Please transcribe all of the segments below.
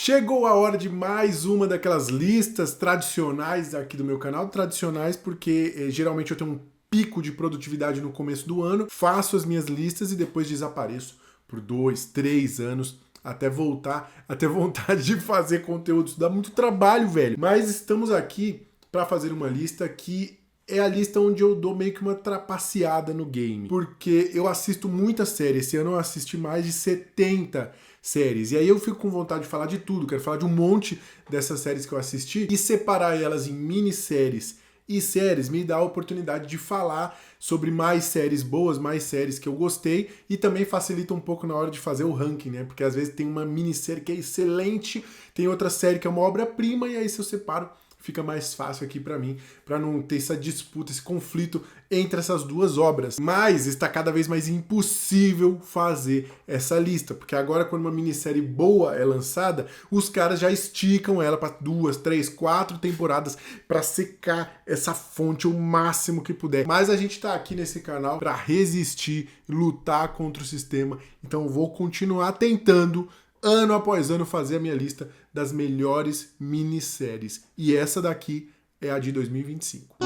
Chegou a hora de mais uma daquelas listas tradicionais aqui do meu canal. Tradicionais porque geralmente eu tenho um pico de produtividade no começo do ano, faço as minhas listas e depois desapareço por 2, 3 anos até voltar a ter vontade de fazer conteúdo. Isso dá muito trabalho, velho. Mas estamos aqui para fazer uma lista que é a lista onde eu dou meio que uma trapaceada no game. Porque eu assisto muita série. Esse ano eu assisti mais de 70 séries. E aí eu fico com vontade de falar de tudo. Quero falar de um monte dessas séries que eu assisti e separar elas em minisséries e séries me dá a oportunidade de falar sobre mais séries boas, mais séries que eu gostei e também facilita um pouco na hora de fazer o ranking, né? Porque às vezes tem uma minissérie que é excelente, tem outra série que é uma obra-prima e aí se eu separo fica mais fácil aqui pra mim, pra não ter essa disputa, esse conflito entre essas duas obras. Mas está cada vez mais impossível fazer essa lista, porque agora quando uma minissérie boa é lançada, os caras já esticam ela pra 2, 3, 4 temporadas pra secar essa fonte o máximo que puder. Mas a gente tá aqui nesse canal pra resistir, lutar contra o sistema, então eu vou continuar tentando ano após ano fazer a minha lista das melhores minisséries. E essa daqui é a de 2025.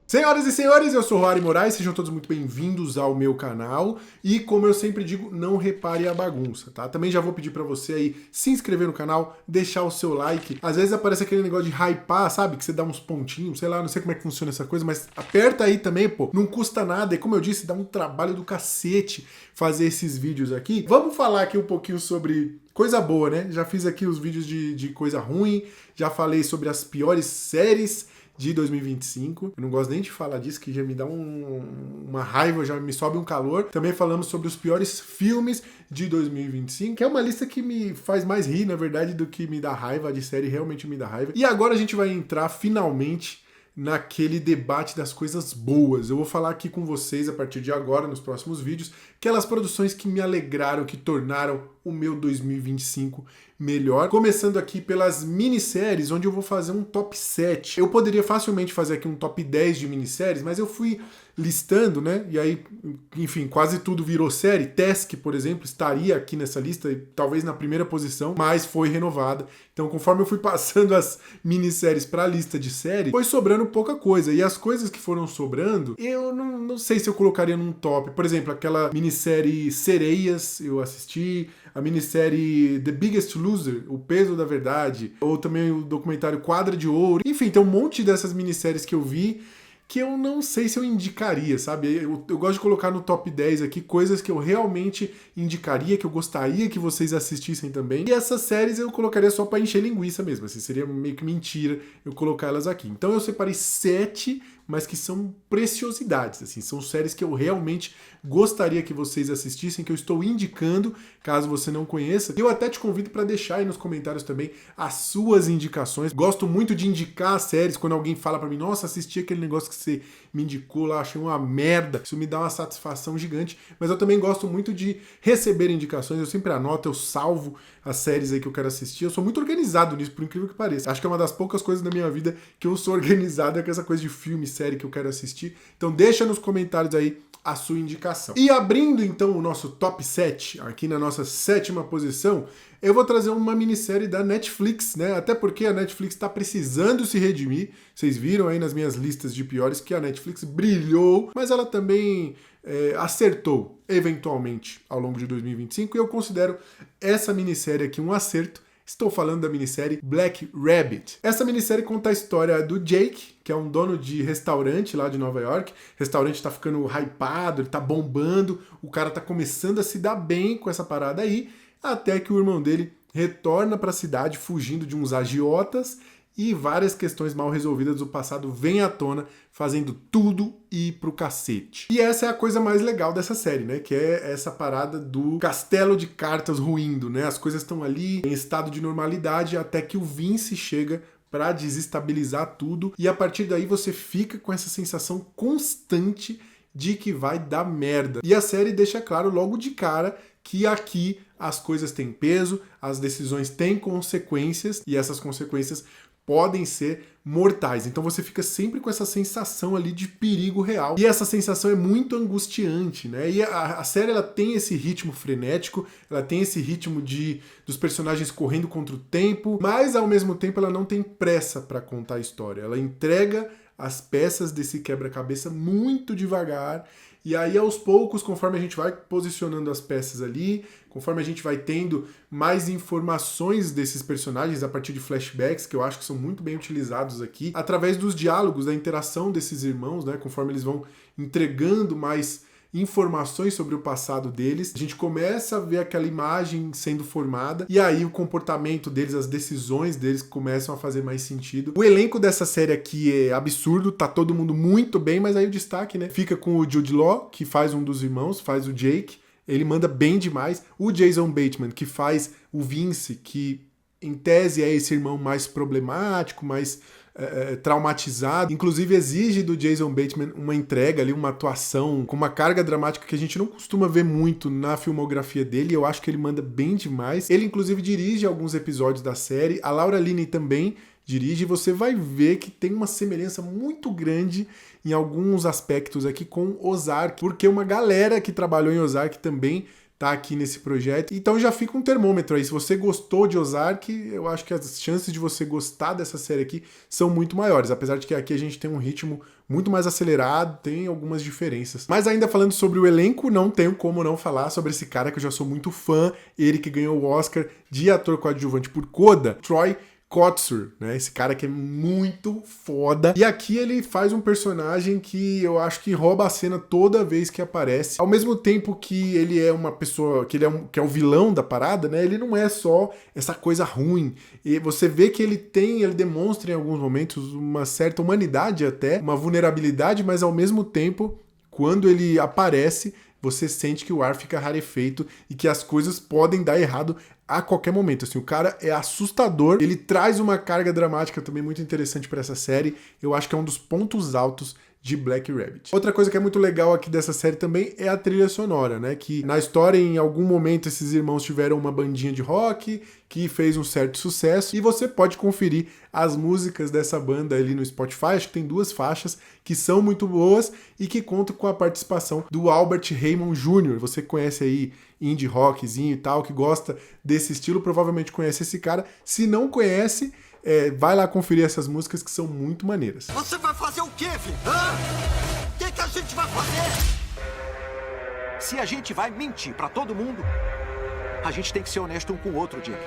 Senhoras e senhores, eu sou o Rory Moraes, sejam todos muito bem-vindos ao meu canal e, como eu sempre digo, não repare a bagunça, tá? Também já vou pedir pra você aí se inscrever no canal, deixar o seu like. Às vezes aparece aquele negócio de hypar, sabe? Que você dá uns pontinhos, sei lá, não sei como é que funciona essa coisa, mas aperta aí também, pô, não custa nada e, como eu disse, dá um trabalho do cacete fazer esses vídeos aqui. Vamos falar aqui um pouquinho sobre coisa boa, né? Já fiz aqui os vídeos de coisa ruim, já falei sobre as piores séries de 2025. Eu não gosto nem de falar disso, que já me dá uma raiva, já me sobe um calor. Também falamos sobre os piores filmes de 2025, que é uma lista que me faz mais rir, na verdade, do que me dá raiva. De série realmente me dá raiva. E agora a gente vai entrar, finalmente, naquele debate das coisas boas. Eu vou falar aqui com vocês, a partir de agora, nos próximos vídeos, aquelas produções que me alegraram, que tornaram o meu 2025 melhor. Começando aqui pelas minisséries, onde eu vou fazer um top 7. Eu poderia facilmente fazer aqui um top 10 de minisséries, mas eu fui listando, né? E aí, enfim, quase tudo virou série. Task, por exemplo, estaria aqui nessa lista, talvez na primeira posição, mas foi renovada. Então, conforme eu fui passando as minisséries para a lista de série, foi sobrando pouca coisa. E as coisas que foram sobrando, eu não sei se eu colocaria num top. Por exemplo, aquela minissérie Sereias, eu assisti. A minissérie The Biggest Loser, O Peso da Verdade, ou também o documentário Quadra de Ouro. Enfim, tem um monte dessas minisséries que eu vi que eu não sei se eu indicaria, sabe? Eu gosto de colocar no top 10 aqui coisas que eu realmente indicaria, que eu gostaria que vocês assistissem também. E essas séries eu colocaria só pra encher linguiça mesmo, assim, seria meio que mentira eu colocar elas aqui. Então eu separei 7, mas que são preciosidades, assim, são séries que eu realmente gostaria que vocês assistissem, que eu estou indicando, caso você não conheça. Eu até te convido para deixar aí nos comentários também as suas indicações. Gosto muito de indicar séries, quando alguém fala para mim, nossa, assisti aquele negócio que você me indicou lá, achei uma merda. Isso me dá uma satisfação gigante, mas eu também gosto muito de receber indicações, eu sempre anoto, eu salvo as séries aí que eu quero assistir. Eu sou muito organizado nisso, por incrível que pareça. Acho que é uma das poucas coisas da minha vida que eu sou organizado, é com essa coisa de filme, série que eu quero assistir. Então deixa nos comentários aí a sua indicação. E abrindo então o nosso top 7, aqui na nossa 7ª posição, eu vou trazer uma minissérie da Netflix, né? Até porque a Netflix está precisando se redimir. Vocês viram aí nas minhas listas de piores que a Netflix brilhou, mas ela também acertou, eventualmente, ao longo de 2025, e eu considero essa minissérie aqui um acerto. Estou falando da minissérie Black Rabbit. Essa minissérie conta a história do Jake, que é um dono de restaurante lá de Nova York. O restaurante tá ficando hypado, ele tá bombando, o cara tá começando a se dar bem com essa parada aí, até que o irmão dele retorna para a cidade fugindo de uns agiotas e várias questões mal resolvidas do passado vêm à tona, fazendo tudo ir pro cacete. E essa é a coisa mais legal dessa série, né? Que é essa parada do castelo de cartas ruindo, né? As coisas estão ali em estado de normalidade até que o Vince chega para desestabilizar tudo e a partir daí você fica com essa sensação constante de que vai dar merda. E a série deixa claro logo de cara que aqui as coisas têm peso, as decisões têm consequências e essas consequências podem ser mortais. Então você fica sempre com essa sensação ali de perigo real. E essa sensação é muito angustiante, né? E a série ela tem esse ritmo frenético, ela tem esse ritmo dos personagens correndo contra o tempo, mas ao mesmo tempo ela não tem pressa para contar a história. Ela entrega as peças desse quebra-cabeça muito devagar. E aí, aos poucos, conforme a gente vai posicionando as peças ali, conforme a gente vai tendo mais informações desses personagens a partir de flashbacks, que eu acho que são muito bem utilizados aqui, através dos diálogos, da interação desses irmãos, né, conforme eles vão entregando mais informações sobre o passado deles, a gente começa a ver aquela imagem sendo formada, e aí o comportamento deles, as decisões deles começam a fazer mais sentido. O elenco dessa série aqui é absurdo, tá todo mundo muito bem, mas aí o destaque, né, fica com o Jude Law, que faz um dos irmãos, faz o Jake, ele manda bem demais. O Jason Bateman, que faz o Vince, que em tese é esse irmão mais problemático, mais traumatizado, inclusive exige do Jason Bateman uma entrega ali, uma atuação com uma carga dramática que a gente não costuma ver muito na filmografia dele, e eu acho que ele manda bem demais. Ele inclusive dirige alguns episódios da série, a Laura Linney também dirige, e você vai ver que tem uma semelhança muito grande em alguns aspectos aqui com Ozark, porque uma galera que trabalhou em Ozark também tá aqui nesse projeto. Então já fica um termômetro aí. Se você gostou de Ozark, eu acho que as chances de você gostar dessa série aqui são muito maiores. Apesar de que aqui a gente tem um ritmo muito mais acelerado, tem algumas diferenças. Mas ainda falando sobre o elenco, não tenho como não falar sobre esse cara que eu já sou muito fã. Ele que ganhou o Oscar de ator coadjuvante por Coda, Troy Kotsur, né? Esse cara que é muito foda. E aqui ele faz um personagem que eu acho que rouba a cena toda vez que aparece. Ao mesmo tempo que ele é uma pessoa, que é o vilão da parada, né? Ele não é só essa coisa ruim. E você vê que ele demonstra em alguns momentos uma certa humanidade até, uma vulnerabilidade, mas ao mesmo tempo, quando ele aparece, você sente que o ar fica rarefeito e que as coisas podem dar errado a qualquer momento. Assim, o cara é assustador, ele traz uma carga dramática também muito interessante para essa série. Eu acho que é um dos pontos altos de Black Rabbit. Outra coisa que é muito legal aqui dessa série também é a trilha sonora, né? Que na história, em algum momento, esses irmãos tiveram uma bandinha de rock que fez um certo sucesso, e você pode conferir as músicas dessa banda ali no Spotify. Acho que tem 2 faixas que são muito boas e que contam com a participação do Albert Raymond Jr. Você conhece aí indie rockzinho e tal, que gosta desse estilo, provavelmente conhece esse cara. Se não conhece, vai lá conferir essas músicas que são muito maneiras. Você vai fazer o quê, filho? O que a gente vai fazer? Se a gente vai mentir pra todo mundo, a gente tem que ser honesto um com o outro, Jake.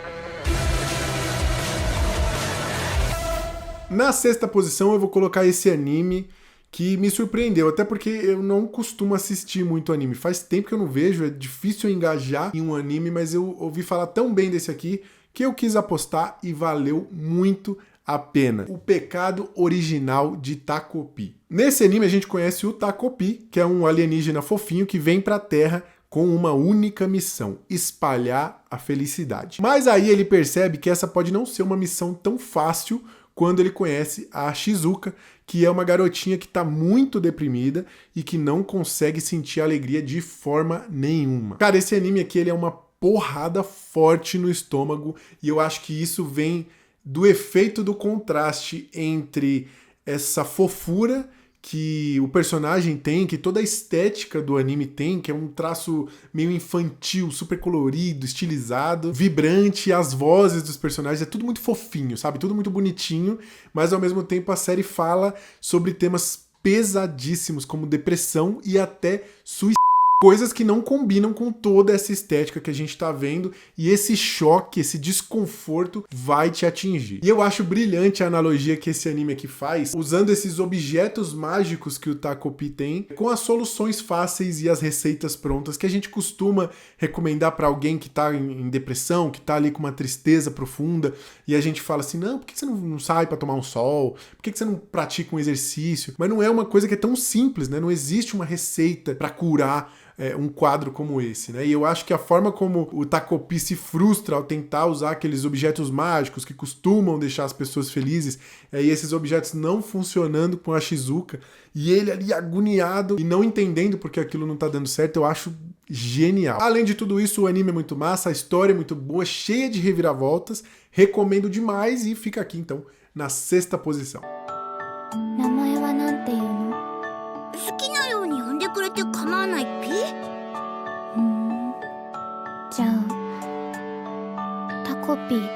Na 6ª posição eu vou colocar esse anime que me surpreendeu, até porque eu não costumo assistir muito anime. Faz tempo que eu não vejo, é difícil engajar em um anime, mas eu ouvi falar tão bem desse aqui que eu quis apostar e valeu muito a pena. O Pecado Original de Takopi. Nesse anime a gente conhece o Takopi, que é um alienígena fofinho que vem pra Terra com uma única missão: espalhar a felicidade. Mas aí ele percebe que essa pode não ser uma missão tão fácil quando ele conhece a Shizuka, que é uma garotinha que está muito deprimida e que não consegue sentir alegria de forma nenhuma. Cara, esse anime aqui ele é uma porrada forte no estômago, e eu acho que isso vem do efeito do contraste entre essa fofura que o personagem tem, que toda a estética do anime tem, que é um traço meio infantil, super colorido, estilizado, vibrante, as vozes dos personagens, é tudo muito fofinho, sabe? Tudo muito bonitinho, mas ao mesmo tempo a série fala sobre temas pesadíssimos como depressão e até suicídio. Coisas que não combinam com toda essa estética que a gente tá vendo, e esse choque, esse desconforto vai te atingir. E eu acho brilhante a analogia que esse anime aqui faz, usando esses objetos mágicos que o Takopi tem, com as soluções fáceis e as receitas prontas que a gente costuma recomendar para alguém que tá em depressão, que tá ali com uma tristeza profunda, e a gente fala assim, não, por que você não sai para tomar um sol? Por que você não pratica um exercício? Mas não é uma coisa que é tão simples, né? Não existe uma receita para curar um quadro como esse, né? E eu acho que a forma como o Takopi se frustra ao tentar usar aqueles objetos mágicos que costumam deixar as pessoas felizes, e esses objetos não funcionando com a Shizuka, e ele ali agoniado e não entendendo porque aquilo não tá dando certo, eu acho genial. Além de tudo isso, o anime é muito massa, a história é muito boa, cheia de reviravoltas, recomendo demais, e fica aqui então na 6ª posição. 名前はなんていうの？好きなように呼んでくれて構わないピ？じゃあタコピー。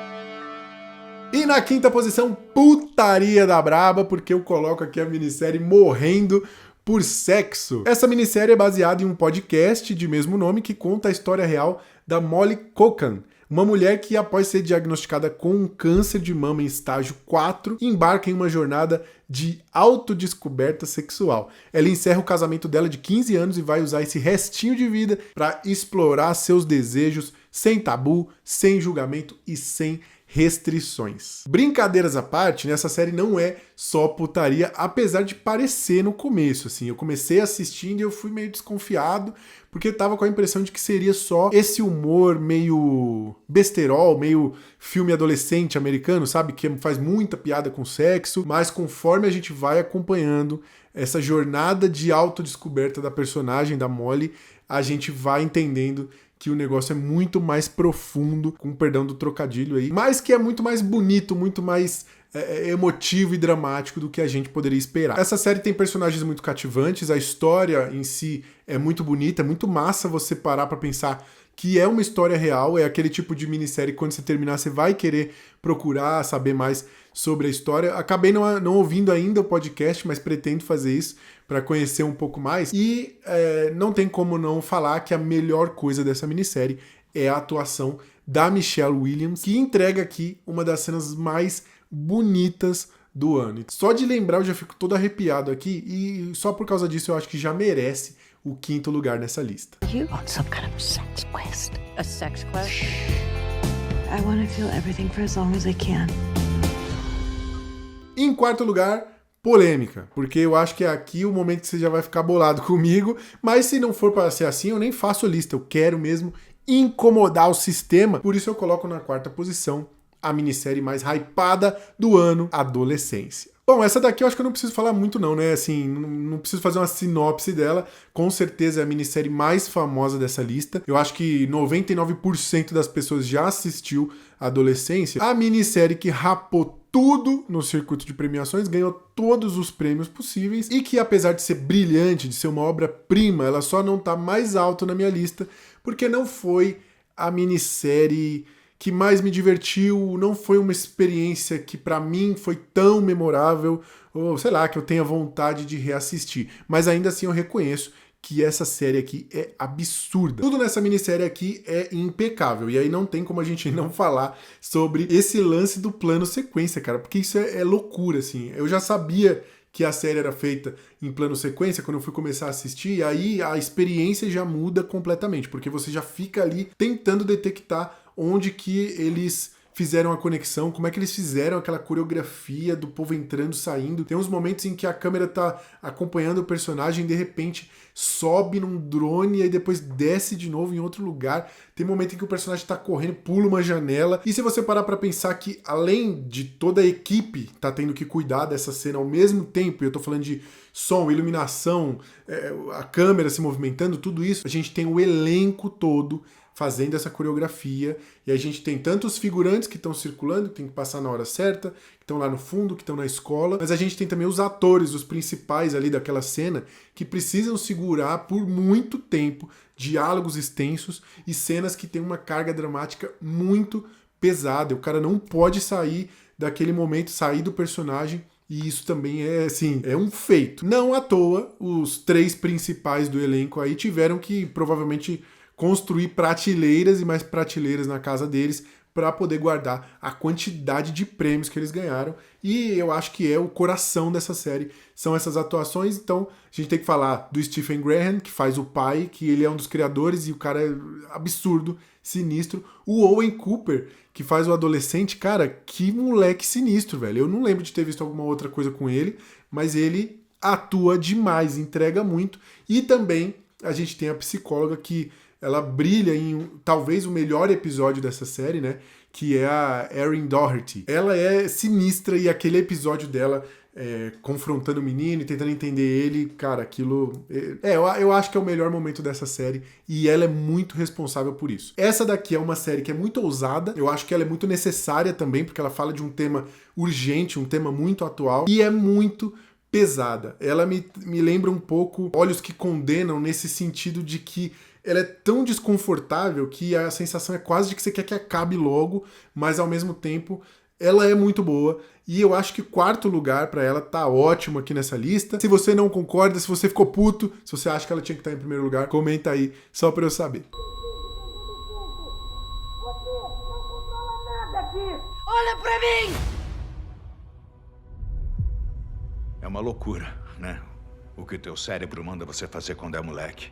E na 5ª posição, putaria da braba, porque eu coloco aqui a minissérie Morrendo por Sexo. Essa minissérie é baseada em um podcast de mesmo nome que conta a história real da Molly Kokan, uma mulher que, após ser diagnosticada com um câncer de mama em estágio 4, embarca em uma jornada de autodescoberta sexual. Ela encerra o casamento dela de 15 anos e vai usar esse restinho de vida para explorar seus desejos sem tabu, sem julgamento e sem restrições. Brincadeiras à parte, nessa série não é só putaria, apesar de parecer no começo, assim. Eu comecei assistindo e eu fui meio desconfiado, porque eu tava com a impressão de que seria só esse humor meio besterol, meio filme adolescente americano, sabe? Que faz muita piada com sexo, mas conforme a gente vai acompanhando essa jornada de autodescoberta da personagem, da Molly, a gente vai entendendo que o negócio é muito mais profundo, com perdão do trocadilho aí, mas que é muito mais bonito, muito mais emotivo e dramático do que a gente poderia esperar. Essa série tem personagens muito cativantes, a história em si é muito bonita, é muito massa você parar pra pensar que é uma história real, é aquele tipo de minissérie que quando você terminar você vai querer procurar saber mais sobre a história. Acabei não ouvindo ainda o podcast, mas pretendo fazer isso para conhecer um pouco mais. E não tem como não falar que a melhor coisa dessa minissérie é a atuação da Michelle Williams, que entrega aqui uma das cenas mais bonitas do ano. Só de lembrar eu já fico todo arrepiado aqui e só por causa disso eu acho que já merece o 5º lugar nessa lista. You on some kind of sex quest? A sex quest? I want to feel everything for as long as I can. Em 4º lugar, polêmica, porque eu acho que é aqui o momento que você já vai ficar bolado comigo, mas se não for para ser assim, eu nem faço lista, eu quero mesmo incomodar o sistema, por isso eu coloco na 4ª posição a minissérie mais hypada do ano, Adolescência. Bom, essa daqui eu acho que eu não preciso falar muito não, né? Assim, não preciso fazer uma sinopse dela. Com certeza é a minissérie mais famosa dessa lista. Eu acho que 99% das pessoas já assistiu Adolescência. A minissérie que rapou tudo no circuito de premiações, ganhou todos os prêmios possíveis e que, apesar de ser brilhante, de ser uma obra-prima, ela só não tá mais alto na minha lista porque não foi a minissérie que mais me divertiu, não foi uma experiência que pra mim foi tão memorável, ou sei lá, que eu tenha vontade de reassistir. Mas ainda assim eu reconheço que essa série aqui é absurda. Tudo nessa minissérie aqui é impecável, e aí não tem como a gente não falar sobre esse lance do plano sequência, cara, porque isso é loucura, assim. Eu já sabia que a série era feita em plano sequência quando eu fui começar a assistir, e aí a experiência já muda completamente, porque você já fica ali tentando detectar onde que eles fizeram a conexão, como é que eles fizeram aquela coreografia do povo entrando, saindo. Tem uns momentos em que a câmera tá acompanhando o personagem e de repente sobe num drone e aí depois desce de novo em outro lugar. Tem momento em que o personagem tá correndo, pula uma janela. E se você parar pra pensar que além de toda a equipe tá tendo que cuidar dessa cena ao mesmo tempo, e eu tô falando de som, iluminação, a câmera se movimentando, tudo isso, a gente tem o elenco todo fazendo essa coreografia, e a gente tem tanto os figurantes que estão circulando, que tem que passar na hora certa, que estão lá no fundo, que estão na escola, mas a gente tem também os atores, os principais ali daquela cena, que precisam segurar por muito tempo diálogos extensos e cenas que têm uma carga dramática muito pesada. O cara não pode sair daquele momento, sair do personagem, e isso também é, assim, é um feito. Não à toa, os 3 principais do elenco aí tiveram que, provavelmente, construir prateleiras e mais prateleiras na casa deles para poder guardar a quantidade de prêmios que eles ganharam. E eu acho que é o coração dessa série, são essas atuações. Então a gente tem que falar do Stephen Graham, que faz o pai, que ele é um dos criadores e o cara é absurdo, sinistro. O Owen Cooper, que faz o adolescente, cara, que moleque sinistro, velho. Eu não lembro de ter visto alguma outra coisa com ele, mas ele atua demais, entrega muito. E também a gente tem a psicóloga que ela brilha em talvez o melhor episódio dessa série, né? Que é a Erin Doherty. Ela é sinistra e aquele episódio dela confrontando o menino e tentando entender ele, cara, aquilo... eu acho que é o melhor momento dessa série e ela é muito responsável por isso. Essa daqui é uma série que é muito ousada, eu acho que ela é muito necessária também, porque ela fala de um tema urgente, um tema muito atual e é muito pesada. Ela me lembra um pouco Olhos que Condenam, nesse sentido de que ela é tão desconfortável que a sensação é quase de que você quer que acabe logo, mas ao mesmo tempo ela é muito boa e eu acho que 4º lugar pra ela tá ótimo aqui nessa lista. Se você não concorda, se você ficou puto, se você acha que ela tinha que estar em primeiro lugar, comenta aí, só pra eu saber. Você não controla nada aqui! Olha pra mim! É uma loucura, né? O que o teu cérebro manda você fazer quando é moleque.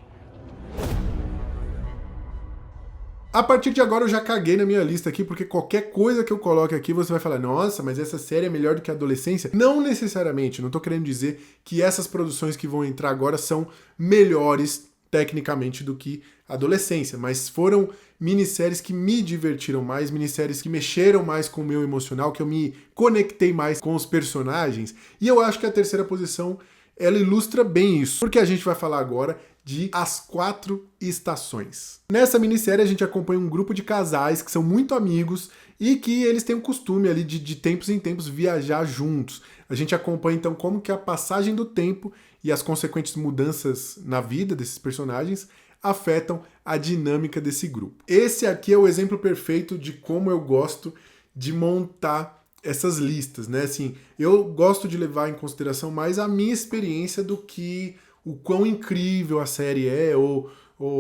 A partir de agora eu já caguei na minha lista aqui, porque qualquer coisa que eu coloque aqui você vai falar, nossa, mas essa série é melhor do que a Adolescência. Não necessariamente, não tô querendo dizer que essas produções que vão entrar agora são melhores tecnicamente do que a Adolescência, mas foram minisséries que me divertiram mais, minisséries que mexeram mais com o meu emocional, que eu me conectei mais com os personagens, e eu acho que a 3ª posição ela ilustra bem isso, porque a gente vai falar agora de As 4 Estações. Nessa minissérie a gente acompanha um grupo de casais que são muito amigos e que eles têm o costume ali de tempos em tempos viajar juntos. A gente acompanha então como que a passagem do tempo e as consequentes mudanças na vida desses personagens afetam a dinâmica desse grupo. Esse aqui é o exemplo perfeito de como eu gosto de montar essas listas, né? Assim, eu gosto de levar em consideração mais a minha experiência do que o quão incrível a série é, ou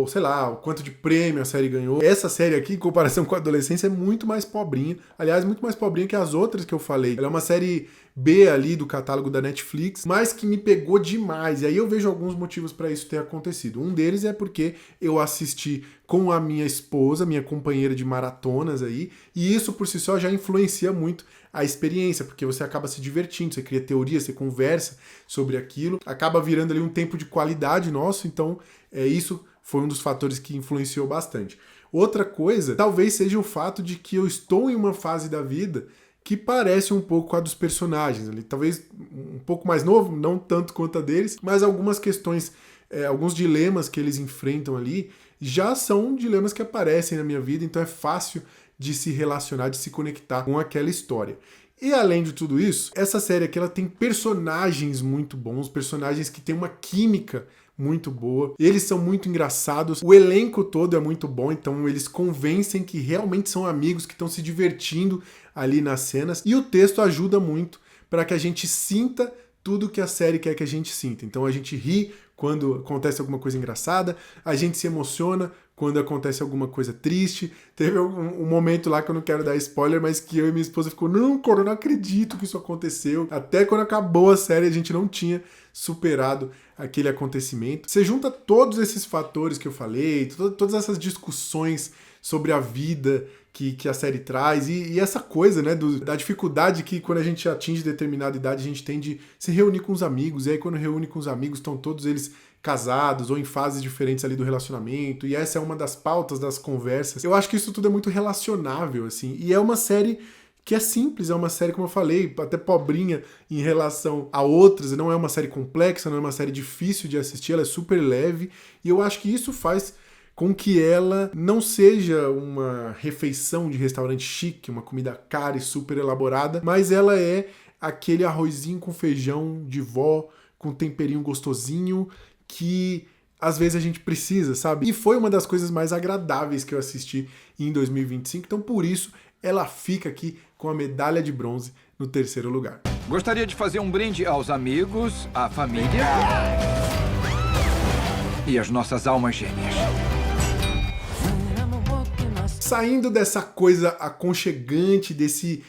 sei lá, o quanto de prêmio a série ganhou. Essa série aqui, em comparação com a Adolescência, é muito mais pobrinha. Aliás, muito mais pobrinha que as outras que eu falei. Ela é uma série B ali do catálogo da Netflix, mas que me pegou demais. E aí eu vejo alguns motivos para isso ter acontecido. Um deles é porque eu assisti com a minha esposa, minha companheira de maratonas aí, e isso por si só já influencia muito a experiência, porque você acaba se divertindo, você cria teoria, você conversa sobre aquilo, acaba virando ali um tempo de qualidade nosso, então isso foi um dos fatores que influenciou bastante. Outra coisa, talvez seja o fato de que eu estou em uma fase da vida que parece um pouco com a dos personagens ali, talvez um pouco mais novo, não tanto quanto a deles, mas algumas questões, alguns dilemas que eles enfrentam ali já são dilemas que aparecem na minha vida, então é fácil de se relacionar, de se conectar com aquela história. E além de tudo isso, essa série aqui ela tem personagens muito bons, personagens que têm uma química muito boa, eles são muito engraçados, o elenco todo é muito bom, então eles convencem que realmente são amigos, que estão se divertindo ali nas cenas, e o texto ajuda muito para que a gente sinta tudo que a série quer que a gente sinta. Então a gente ri quando acontece alguma coisa engraçada, a gente se emociona quando acontece alguma coisa triste. Teve um momento lá que eu não quero dar spoiler, mas que eu e minha esposa ficou, não, cara, eu não acredito que isso aconteceu. Até quando acabou a série, a gente não tinha superado aquele acontecimento. Você junta todos esses fatores que eu falei, todas essas discussões sobre a vida que a série traz, e essa coisa, né, da dificuldade que quando a gente atinge determinada idade, a gente tem de se reunir com os amigos, e aí quando reúne com os amigos, estão todos eles casados ou em fases diferentes ali do relacionamento, e essa é uma das pautas das conversas. Eu acho que isso tudo é muito relacionável, assim, e é uma série que é simples, é uma série, como eu falei, até pobrinha em relação a outras, não é uma série complexa, não é uma série difícil de assistir, ela é super leve, e eu acho que isso faz com que ela não seja uma refeição de restaurante chique, uma comida cara e super elaborada, mas ela é aquele arrozinho com feijão de vó, com temperinho gostosinho, que às vezes a gente precisa, sabe? E foi uma das coisas mais agradáveis que eu assisti em 2025, então por isso ela fica aqui com a medalha de bronze no 3º lugar. Gostaria de fazer um brinde aos amigos, à família e às nossas almas gêmeas. Saindo dessa coisa aconchegante, desse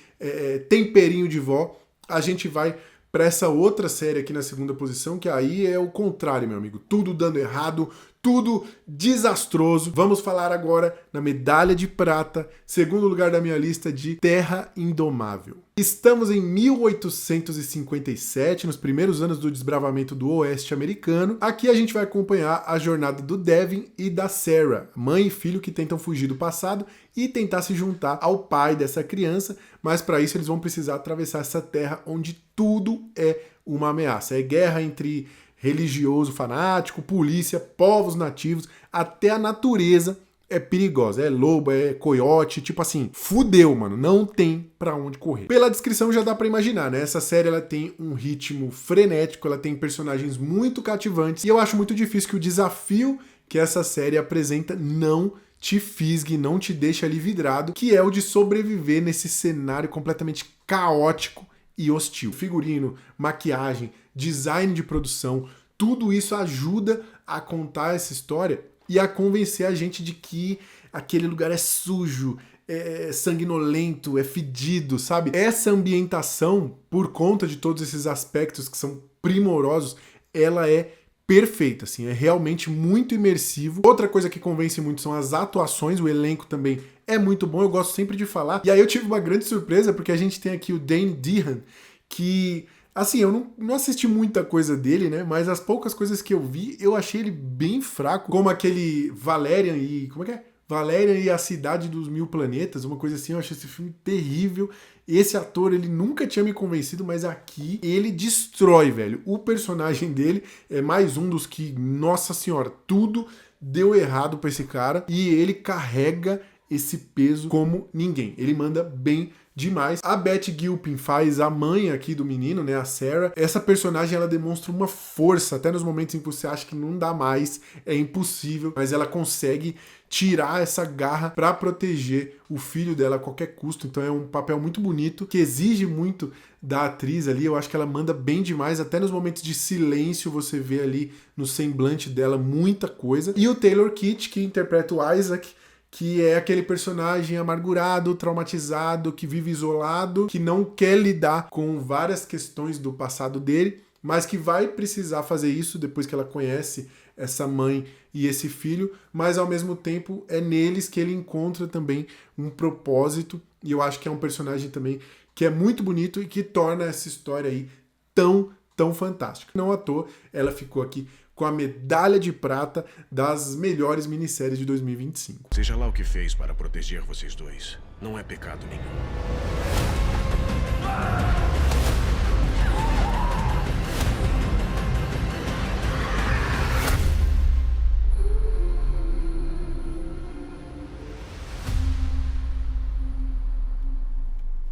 temperinho de vó, a gente vai para essa outra série aqui na 2ª posição, que aí é o contrário, meu amigo. Tudo dando errado, tudo desastroso. Vamos falar agora na medalha de prata, segundo lugar da minha lista, de Terra Indomável. Estamos em 1857, nos primeiros anos do desbravamento do oeste americano. Aqui a gente vai acompanhar a jornada do Devin e da Sarah, mãe e filho que tentam fugir do passado e tentar se juntar ao pai dessa criança, mas para isso eles vão precisar atravessar essa terra onde tudo é uma ameaça. É guerra entre religioso fanático, polícia, povos nativos, até a natureza é perigosa. É lobo, é coiote, tipo assim, fudeu, mano, não tem pra onde correr. Pela descrição já dá pra imaginar, né? Essa série ela tem um ritmo frenético, ela tem personagens muito cativantes, e eu acho muito difícil que o desafio que essa série apresenta não te fisgue, não te deixe ali vidrado, que é o de sobreviver nesse cenário completamente caótico e hostil. Figurino, maquiagem, design de produção, tudo isso ajuda a contar essa história e a convencer a gente de que aquele lugar é sujo, é sanguinolento, é fedido, sabe? Essa ambientação, por conta de todos esses aspectos que são primorosos, ela é perfeita, assim, é realmente muito imersivo. Outra coisa que convence muito são as atuações, o elenco também é muito bom, eu gosto sempre de falar. E aí eu tive uma grande surpresa, porque a gente tem aqui o Dane DeHaan, que, assim, eu não assisti muita coisa dele, né, mas as poucas coisas que eu vi, eu achei ele bem fraco, como aquele Valerian e... como é que é? Valerian e a Cidade dos Mil Planetas, uma coisa assim, eu achei esse filme terrível. Esse ator, ele nunca tinha me convencido, mas aqui ele destrói, velho. O personagem dele é mais um dos que, nossa senhora, tudo deu errado pra esse cara e ele carrega esse peso como ninguém. Ele manda bem demais. A Beth Gilpin faz a mãe aqui do menino, né, a Sarah. Essa personagem, ela demonstra uma força, até nos momentos em que você acha que não dá mais, é impossível, mas ela consegue tirar essa garra para proteger o filho dela a qualquer custo. Então é um papel muito bonito, que exige muito da atriz ali. Eu acho que ela manda bem demais, até nos momentos de silêncio você vê ali no semblante dela muita coisa. E o Taylor Kitsch, que interpreta o Isaac, que é aquele personagem amargurado, traumatizado, que vive isolado, que não quer lidar com várias questões do passado dele, mas que vai precisar fazer isso depois que ela conhece essa mãe e esse filho, mas ao mesmo tempo é neles que ele encontra também um propósito, e eu acho que é um personagem também que é muito bonito e que torna essa história aí tão fantástica. Não à toa, ela ficou aqui com a medalha de prata das melhores minisséries de 2025. Seja lá o que fez para proteger vocês dois, não é pecado nenhum.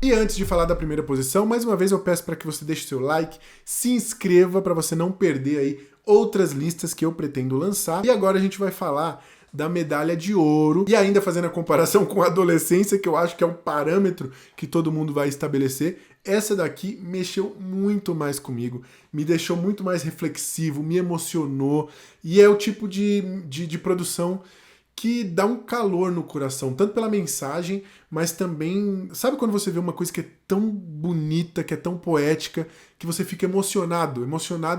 E antes de falar da primeira posição, mais uma vez eu peço para que você deixe seu like, se inscreva para você não perder aí outras listas que eu pretendo lançar. E agora a gente vai falar da medalha de ouro e ainda fazendo a comparação com a adolescência, que eu acho que é um parâmetro que todo mundo vai estabelecer. Essa daqui mexeu muito mais comigo, me deixou muito mais reflexivo, me emocionou, e é o tipo de produção que dá um calor no coração, tanto pela mensagem, mas também... Sabe quando você vê uma coisa que é tão bonita, que é tão poética, que você fica emocionado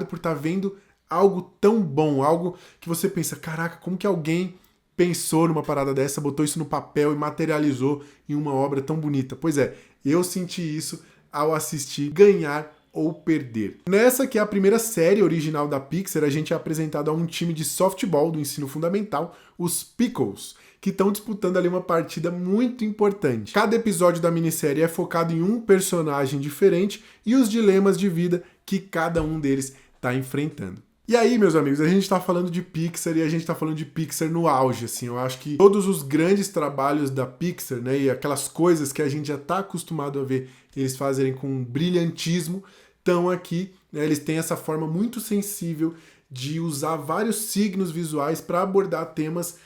por estar vendo algo tão bom, algo que você pensa, caraca, como que alguém pensou numa parada dessa, botou isso no papel e materializou em uma obra tão bonita? Pois é, eu senti isso ao assistir Ganhar ou Perder. Nessa, que é a primeira série original da Pixar, a gente é apresentado a um time de softball do ensino fundamental, os Pickles, que estão disputando ali uma partida muito importante. Cada episódio da minissérie é focado em um personagem diferente e os dilemas de vida que cada um deles está enfrentando. E aí, meus amigos, a gente tá falando de Pixar e a gente tá falando de Pixar no auge, assim. Eu acho que todos os grandes trabalhos da Pixar, né, e aquelas coisas que a gente já tá acostumado a ver eles fazerem com brilhantismo, estão aqui, né? Eles têm essa forma muito sensível de usar vários signos visuais para abordar temas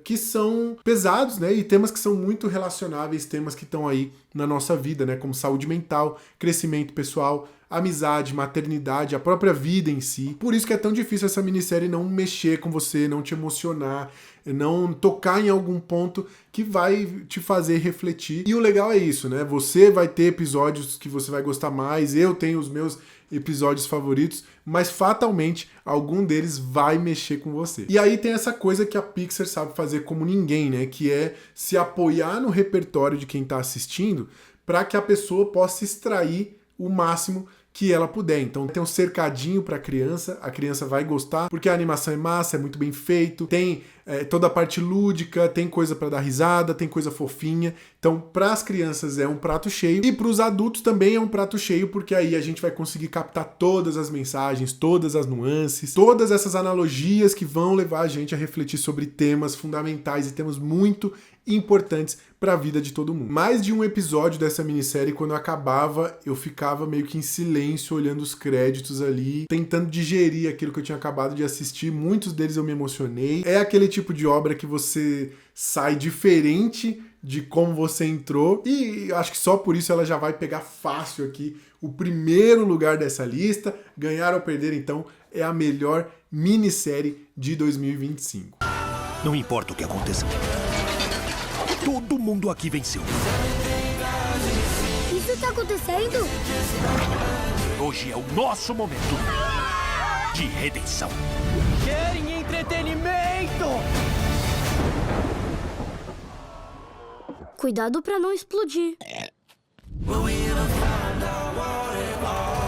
que são pesados, né, e temas que são muito relacionáveis, temas que estão aí na nossa vida, né, como saúde mental, crescimento pessoal, amizade, maternidade, a própria vida em si. Por isso que é tão difícil essa minissérie não mexer com você, não te emocionar, não tocar em algum ponto que vai te fazer refletir. E o legal é isso, né? Você vai ter episódios que você vai gostar mais, eu tenho os meus episódios favoritos, mas fatalmente algum deles vai mexer com você. E aí tem essa coisa que a Pixar sabe fazer como ninguém, né? Que é se apoiar no repertório de quem tá assistindo para que a pessoa possa extrair o máximo que ela puder. Então tem um cercadinho para a criança vai gostar, porque a animação é massa, é muito bem feito, tem toda a parte lúdica, tem coisa para dar risada, tem coisa fofinha. Então para as crianças é um prato cheio e para os adultos também é um prato cheio, porque aí a gente vai conseguir captar todas as mensagens, todas as nuances, todas essas analogias que vão levar a gente a refletir sobre temas fundamentais e temas muito importantes para a vida de todo mundo. Mais de um episódio dessa minissérie, quando acabava, eu ficava meio que em silêncio, olhando os créditos ali, tentando digerir aquilo que eu tinha acabado de assistir. Muitos deles eu me emocionei. É aquele tipo de obra que você sai diferente de como você entrou, e acho que só por isso ela já vai pegar fácil aqui o primeiro lugar dessa lista. Ganhar ou perder, então, é a melhor minissérie de 2025. Não importa o que aconteça. Todo mundo aqui venceu. Isso tá acontecendo? Hoje é o nosso momento de redenção. Querem entretenimento? Cuidado pra não explodir.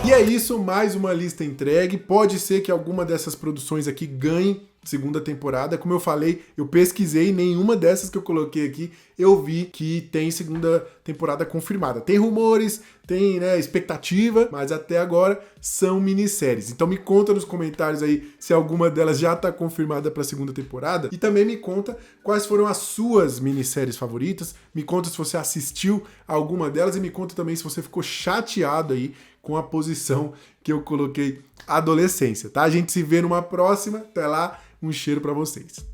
E é isso, mais uma lista entregue. Pode ser que alguma dessas produções aqui ganhe segunda temporada. Como eu falei, eu pesquisei, nenhuma dessas que eu coloquei aqui eu vi que tem segunda temporada confirmada. Tem rumores, tem, né, expectativa, mas até agora são minisséries. Então me conta nos comentários aí se alguma delas já está confirmada para a segunda temporada, e também me conta quais foram as suas minisséries favoritas, me conta se você assistiu a alguma delas, e me conta também se você ficou chateado aí com a posição que eu coloquei adolescência, tá? A gente se vê numa próxima. Até lá, um cheiro para vocês.